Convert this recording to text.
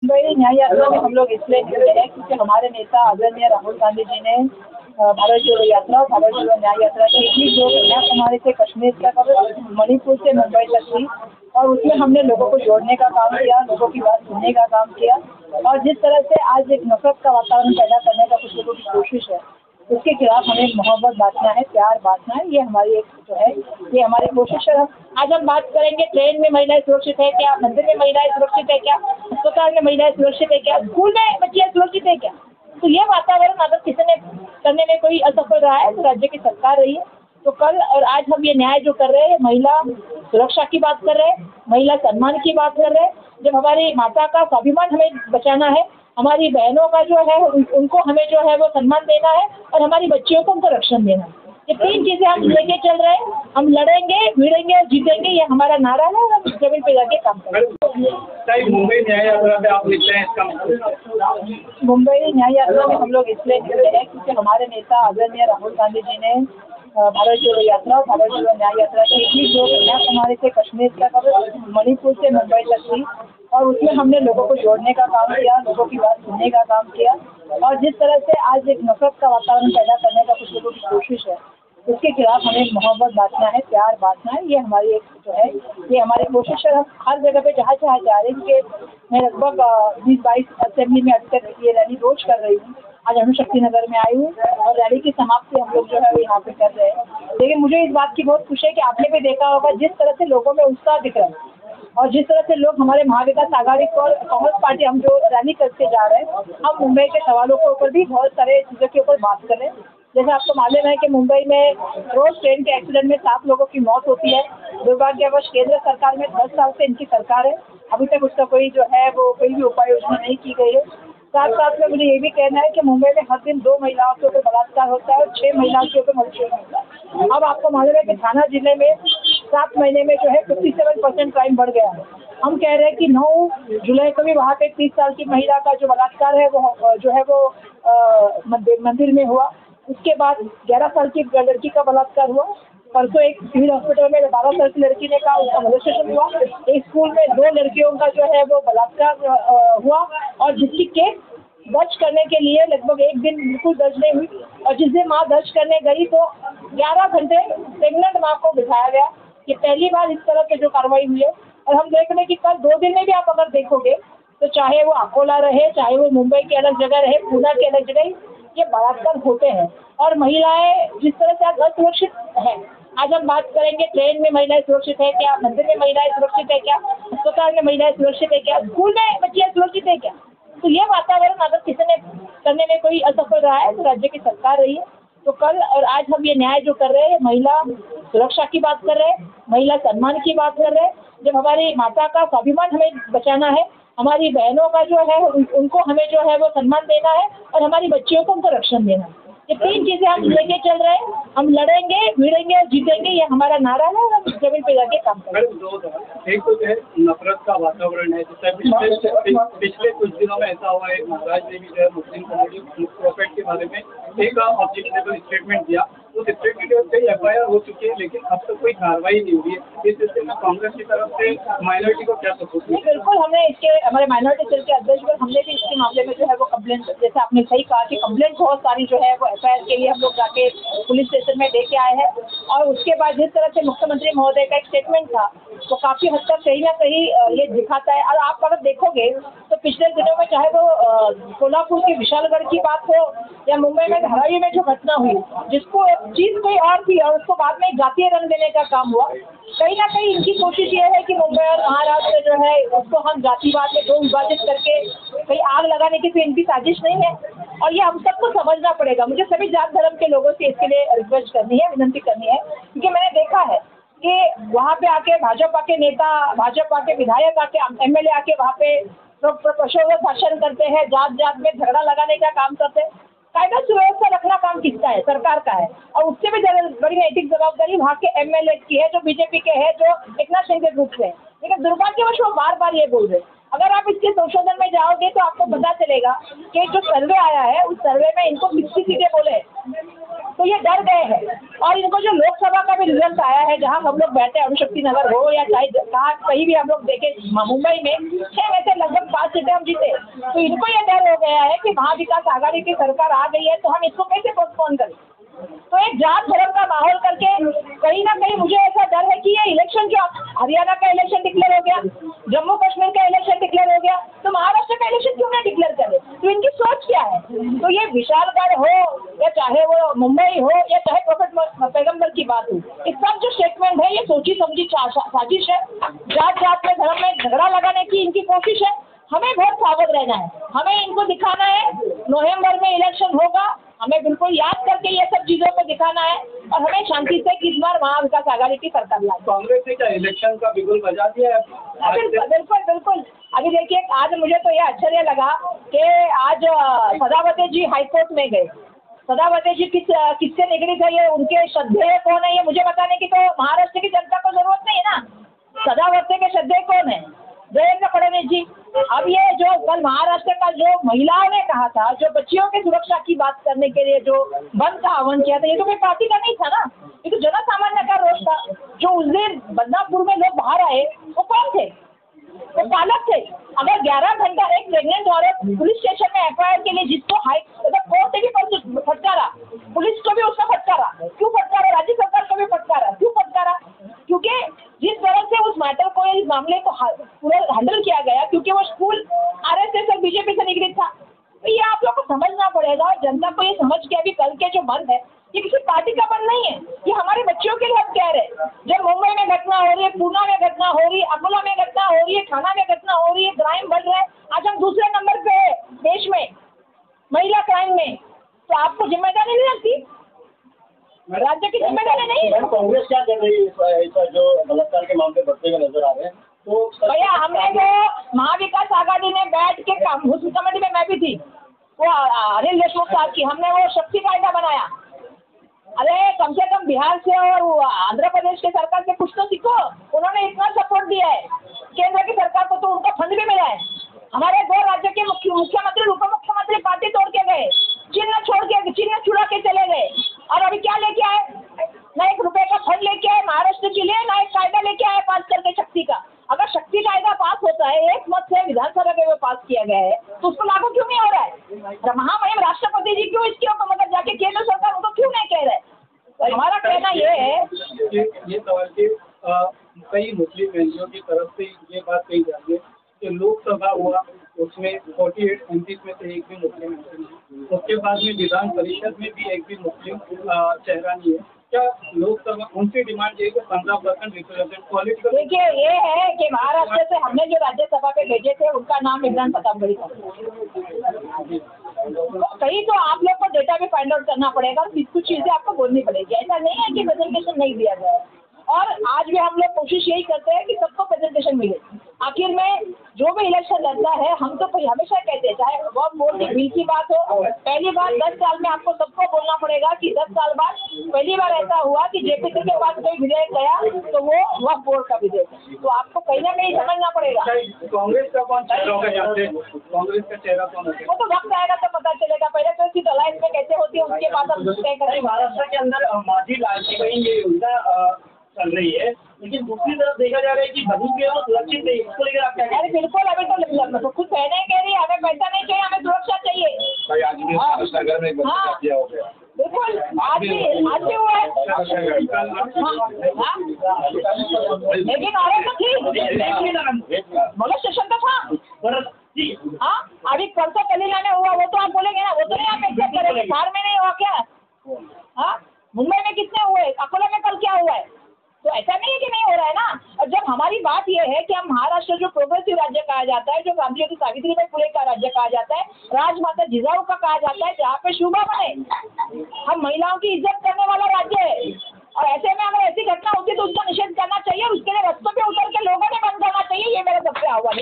मुंबई न्याय यात्रा में हम लोग इसलिए निकले हैं क्योंकि हमारे नेता आदरणीय राहुल गांधी जी ने भारत जोड़ो यात्रा, भारत जोड़ो न्याय यात्रा की थी, जो कन्याकुमारी से कश्मीर तक और मणिपुर से मुंबई तक थी। और उसमें हमने लोगों को जोड़ने का काम किया, लोगों की बात सुनने का काम किया। और जिस तरह से आज एक नफरत का वातावरण पैदा करने का कुछ लोगों की कोशिश है, उसके खिलाफ हमें मोहब्बत बांटना है, प्यार बांटना है। ये हमारी एक जो है, ये हमारी कोशिश है। आज हम बात करेंगे, ट्रेन में महिलाएं सुरक्षित है क्या, मंदिर में महिलाएं सुरक्षित है क्या, अस्पताल में महिलाएं सुरक्षित है क्या, स्कूल में बच्चियां सुरक्षित है क्या। तो ये वातावरण अगर किसी ने करने में कोई असफल रहा है तो राज्य की सरकार रही है। तो कल और आज हम ये न्याय जो कर रहे हैं, महिला सुरक्षा की बात कर रहे हैं, महिला सम्मान की बात कर रहे हैं। जब हमारी माता का स्वाभिमान हमें बचाना है, हमारी बहनों का जो है उनको हमें जो है वो सम्मान देना है, और हमारी बच्चियों को उनको रक्षण देना है। ये तीन चीजें हम लेके चल रहे हैं। हम लड़ेंगे, भिड़ेंगे, जीतेंगे, ये हमारा नारा है। और हम जमीन पे जाके काम करेंगे। मुंबई न्याय यात्रा पे आप लिखते हैं इसका मतलब? मुंबई न्याय यात्रा में हम लोग इसलिए निकले हैं क्योंकि हमारे नेता आदरणीय राहुल गांधी जी ने भारत जोड़ो यात्रा, भारत जोड़ो न्याय यात्रा की थी, जो कन्याकुमारी से कश्मीर तक और मणिपुर से मुंबई तक थी। और उसमें हमने लोगों को जोड़ने का काम किया, लोगों की बात सुनने का काम किया। और जिस तरह से आज एक नफरत का वातावरण पैदा करने का कुछ लोगों की कोशिश है, उसके खिलाफ हमें मोहब्बत बांटना है, प्यार बांटना है। ये हमारी एक जो है, ये हमारी कोशिश है। हम हर जगह पे जहाँ जहाँ जा रहे हैं, क्योंकि मैं लगभग 20-22 असेंबली में अब तक ये रैली रोज कर रही हूँ। आज अणुशक्ति नगर में आई हूँ और रैली की समाप्ति हम लोग जो है वो यहाँ पे कर रहे हैं। लेकिन मुझे इस बात की बहुत खुशी है कि आपने भी देखा होगा जिस तरह से लोगों में उत्साह दिख रहा है, और जिस तरह से लोग हमारे महाविकास आघाड़ी और कांग्रेस पार्टी हम जो रैली करके जा रहे हैं, हम मुंबई के सवालों के ऊपर भी बहुत सारे चीज़ों के ऊपर बात कर रहे हैं। जैसे आपको मालूम है कि मुंबई में रोज ट्रेन के एक्सीडेंट में 7 लोगों की मौत होती है। दुर्भाग्यवश केंद्र सरकार में 10 साल से इनकी सरकार है, अभी तक उसका कोई जो है वो कोई भी उपाय योजना नहीं की गई है। साथ साथ में मुझे ये भी कहना है कि मुंबई में हर दिन 2 महिलाओं के ऊपर बलात्कार होता है और 6 महिलाओं के ऊपर मर्डर होता है। अब आपको मालूम है कि थाना जिले में 7 महीने में जो है 57% क्राइम बढ़ गया है। हम कह रहे हैं कि 9 जुलाई को भी वहाँ पे 30 साल की महिला का जो बलात्कार है वो जो है वो मंदिर में हुआ। उसके बाद 11 साल की लड़की का बलात्कार हुआ। परसों एक सिविल हॉस्पिटल में 12 साल की लड़की ने कहा उसका मॉलेस्टेशन हुआ। एक स्कूल में 2 लड़कियों का जो है वो बलात्कार हुआ, और जिसकी केस दर्ज करने के लिए लगभग एक दिन बिल्कुल दर्ज नहीं हुई। और जिस दिन माँ दर्ज करने गई तो 11 घंटे प्रेग्नेंट माँ को बिठाया गया। ये पहली बार इस तरह की जो कार्रवाई हुई है। और हम देख रहे हैं कि कल 2 दिन में भी आप अगर देखोगे तो चाहे वो अकोला रहे, चाहे वो मुंबई की अलग जगह रहे, पूना की अलग जगह, ये बलात्कार होते हैं। और महिलाएं जिस तरह से आज असुरक्षित हैं, आज हम बात करेंगे, ट्रेन में महिलाएं सुरक्षित है क्या, मंदिर में महिलाएं सुरक्षित है क्या, अस्पताल में महिलाएं सुरक्षित है क्या, स्कूल में बच्चियां सुरक्षित है क्या। तो ये वातावरण अगर किसी ने करने में कोई असफल रहा है तो राज्य की सरकार रही है। तो कल और आज हम ये न्याय जो कर रहे हैं, महिला सुरक्षा की बात कर रहे हैं, महिला सम्मान की बात कर रहे हैं। जब हमारी माता का स्वाभिमान हमें बचाना है, हमारी बहनों का जो है उनको हमें जो है वो सम्मान देना है, और हमारी बच्चियों को उनको रक्षण देना है। ये तीन चीजें हम लेके चल रहे हैं। हम लड़ेंगे, भिड़ेंगे, जीतेंगे, ये हमारा नारा है। और हम जमीन पे जाके काम करेंगे। एक तो है नफरत का वातावरण है, जैसे पिछले कुछ दिनों में ऐसा हुआ है, महाराज ने भी जो है मुस्लिम कम्युनिटी प्रोफेट के बारे में एक ऑब्जेक्शनेबल स्टेटमेंट दिया। उस स्टेटमेंट के कई FIR हो चुकी है, लेकिन अब तक कोई कार्रवाई नहीं हुई है। इस सिलसिले में कांग्रेस की तरफ से माइनॉरिटी को क्या सपोर्ट किया? बिल्कुल, हमने इसके हमारे माइनॉरिटी सेल के अध्यक्ष पर हमने भी इसके मामले में जो है वो कंप्लेंट, जैसे आपने सही कहा कि कंप्लेंट बहुत सारी जो है वो FIR के लिए हम लोग जाके पुलिस स्टेशन में लेके आए हैं। और उसके बाद जिस तरह से मुख्यमंत्री महोदय का एक स्टेटमेंट था, वो काफ़ी हद तक कहीं ना कहीं ये दिखाता है। और आप अगर देखोगे तो पिछले दिनों में चाहे वो कोल्हापुर की विशालगढ़ की बात हो या मुंबई में धारावी में जो घटना हुई, जिसको चीज़ कोई और थी और उसको बाद में जातीय रंग देने का काम हुआ। कहीं ना कहीं इनकी कोशिश ये है कि मुंबई और महाराष्ट्र जो है उसको हम जातिवाद में 2 विभाजित करके कहीं आग लगाने की तो इनकी साजिश नहीं है। और ये हम सबको समझना पड़ेगा। मुझे सभी जात धर्म के लोगों से इसके लिए रिक्वेस्ट करनी है, विनंती करनी है, क्योंकि मैंने देखा है कि वहाँ पे आके भाजपा के नेता, भाजपा के विधायक आके, MLA आके वहाँ पे प्रशोभन भाषण करते हैं, जात जात में झगड़ा लगाने का काम करते हैं। कायदा सुव्यवस्था रखना काम किसका है? सरकार का है। और उससे भी बड़ी नैतिक जवाबदारी वहाँ के MLA की है, जो बीजेपी के हैं, जो एकनाथ शिंदे ग्रुप से है। लेकिन दुर्भाग्यवश वो बार बार ये बोल रहे। अगर आप इसके संशोधन में जाओगे तो आपको पता चलेगा कि जो सर्वे आया है उस सर्वे में इनको 60 सीटें बोले, तो ये डर गए हैं। और इनको जो लोकसभा का भी रिजल्ट आया है, जहाँ हम लोग बैठे अणुशक्ति नगर हो या चाहे कहाँ कहीं भी हम लोग देखे मुंबई में 6 में से लगभग 5 सीटें हम जीते, तो इनको ये डर हो गया है कि महाविकास आघाड़ी की सरकार आ गई है तो हम इसको कैसे पोस्टपोन करें। तो एक जात धर्म का माहौल करके कहीं ना कहीं मुझे ऐसा डर है कि ये इलेक्शन जो हरियाणा का इलेक्शन डिक्लेयर हो गया, जम्मू कश्मीर का इलेक्शन डिक्लेयर हो गया, तो महाराष्ट्र का इलेक्शन क्यों नहीं डिक्लेयर करे? तो इनकी सोच क्या है? तो ये विशालगढ़ हो या चाहे वो मुंबई हो या चाहे प्रोफेट पैगंबर की बात हो, इस सब जो स्टेटमेंट है ये सोची समझी साजिश है। जात जात में धर्म में झगड़ा लगाने की इनकी कोशिश है। हमें बहुत सावध रहना है, हमें इनको दिखाना है नवंबर में इलेक्शन होगा, हमें बिल्कुल याद करके ये सब चीजों को दिखाना है और हमें शांति से इस बार महाविकास आघाड़ी की सरकार लाए। कांग्रेस ने क्या इलेक्शन का बिगुल बजा दिया है? बिल्कुल बिल्कुल। अभी देखिए, आज मुझे तो ये आश्चर्य लगा कि आज सदावते जी हाईकोर्ट में गए। सदावते जी किससे निगड़ित है, ये उनके श्रद्धेय कौन है, ये मुझे बताने की तो महाराष्ट्र की जनता को जरूरत नहीं है ना। सदावते के श्रद्धेय कौन है? देवेंद्र फडणवीस जी। अब ये जो कल महाराष्ट्र का जो महिलाओं ने कहा था, जो बच्चियों की सुरक्षा की बात करने के लिए जो बंद का आह्वान किया था, ये तो कोई पार्टी का नहीं था ना, ये तो जनसामान्य का रोष था। जो उस दिन बदनापुर में लोग बाहर आए वो कौन थे? वो पालक थे। अगर 11 घंटा एक प्रेग्नेंट औरत पुलिस स्टेशन में एफआईआर के लिए जिसको कोर्ट ने भी फटकारा, पुलिस को भी उसका फटकारा, क्यों फटकारा? राज्य सरकार को भी फटकारा, क्यों फटकारा? क्योंकि जिस तरह से उस मैटर को, इस मामले को पूरा हैंडल किया गया, क्योंकि वो स्कूल आरएसएस और बीजेपी से निगड़ित था। तो ये आप लोग को समझना पड़ेगा और जनता को ये समझ के अभी कल के जो बंद है ये किसी पार्टी का बंद नहीं है, ये हमारे बच्चों के लिए हम कह रहे हैं। जब मुंबई में घटना हो रही है, पूना में घटना हो रही है, अकोला में घटना हो रही है, थाना में घटना हो रही है, क्राइम बढ़ रहा है, आज हम दूसरे नंबर पे है देश में महिला क्राइम में, तो आपको जिम्मेदारी नहीं लगती? राज्य की जिम्मेदारी नहीं है? कांग्रेस क्या कर रही है? ऐसा जो बलात्कार के मामले बढ़ते हुए नजर आ रहे हैं, तो भैया हमने जो महाविकास आघाड़ी ने बैठ के उस कमेटी में मैं भी थी, वो अनिल देशमुख साहब की, हमने वो शक्ति कायदा बनाया। अरे कम से कम बिहार से और आंध्र प्रदेश के सरकार से कुछ तो सीखो, उन्होंने इतना सपोर्ट दिया है केंद्र की सरकार को, तो उनका फंड भी मिला है। हमारे 2 राज्य के मुख्यमंत्री उप मुख्यमंत्री पार्टी तोड़ के गए, चिन्ह छोड़ के, चिन्ह छुड़ा के चले गए, और अभी क्या लेके आए? ना 1 रुपए का फंड लेके आए महाराष्ट्र के लिए, ना एक कायदा लेके आए पास करके शक्ति का। अगर शक्ति कायदा पास होता है, एक मत से विधानसभा के में पास किया गया है, तो उसको लागू क्यों नहीं हो रहा है? महामहिम राष्ट्रपति जी क्यों इसके ऊपर मतलब जाके केंद्र सरकार उनको क्यों नहीं कह रहे? तो हमारा कहना ये है, ये सवाल कि कई मुस्लिम एनजीओ की तरफ से ये बात कही जा रही है कि लोकसभा हुआ, उसमें 48 MPs में से एक भी मुस्लिम एमपी नहीं, उसके बाद में विधान परिषद में भी एक भी मुस्लिम चेहरा नहीं है। क्या लोकसभा उनकी डिमांड ये कि 15% रिप्रेजेंटेशन पॉलिटिकल? देखिए ये है कि महाराष्ट्र से हमने जो राज्यसभा पे भेजे थे उनका नाम इमरान प्रतापगढ़ी था। कहीं तो आप लोग को डेटा भी फाइंड आउट करना पड़ेगा और कुछ चीजें आपको बोलनी पड़ेगी। ऐसा नहीं है कि प्रेजेंटेशन नहीं दिया गया, और आज भी हम लोग कोशिश यही करते हैं कि सबको प्रेजेंटेशन मिले। आखिर में जो भी इलेक्शन लड़ता है, हम तो हमेशा कहते हैं, चाहे वक्फ बोर्ड की बिल की बात हो, पहली बार 10 साल में आपको सबको बोलना पड़ेगा कि 10 साल बाद पहली बार ऐसा हुआ कि जेपीसी के पास कोई विधेयक गया तो वो वक्फ बोर्ड का विधेयक है। तो आपको कहीं ना कहीं समझना पड़ेगा कांग्रेस का कौन चेहरा होगा यहाँ से? कांग्रेस का चेहरा कौन होगा? वो तो वक्त आएगा तो पता चलेगा। पहले तो इसकी अलायंस में कैसे होती है उसके बाद हम तय करेंगे। महाराष्ट्र के अंदर माझी लाडली बहन ये योजना चल रही है, लेकिन दूसरी तरफ देखा जा रहा है कि बहू के और सुरक्षित नहीं, इसको लेकर आप क्या कहेंगे? अरे बिल्कुल, अभी तो खुद बहने कह रही है हमें पैसा नहीं चाहिए, हमें सुरक्षा चाहिए। भाई आज भी महाराष्ट्र में किया हो गया, बिल्कुल आज भी हुआ है। लेकिन औरत तो थी, पुलिस स्टेशन तो था। हाँ, अभी परसों कलीला में हुआ, वो तो आप बोलेंगे ना, वो तो नहीं आप एक्सेप्ट करेंगे। बिहार में नहीं हुआ क्या? हाँ, मुंबई में कितने हुए, अकोला में कल क्या हुआ है? तो ऐसा नहीं है कि नहीं हो रहा है ना। और जब हमारी बात यह है कि हम महाराष्ट्र जो प्रोग्रेसिव राज्य कहा जाता है, जो क्रांति ज्योति सावित्रीबाई फुले का राज्य कहा जाता है, राजमाता जिजाऊ का कहा जाता है, जहाँ पे शुभ बने, हम महिलाओं की इज्जत करने वाला राज्य है। और ऐसे में अगर ऐसी घटना होती है तो उसका निषेध करना चाहिए, उसके लिए रस्तों पे उतर के लोगों ने बंद करना चाहिए। ये मेरा सबसे आह्वान है।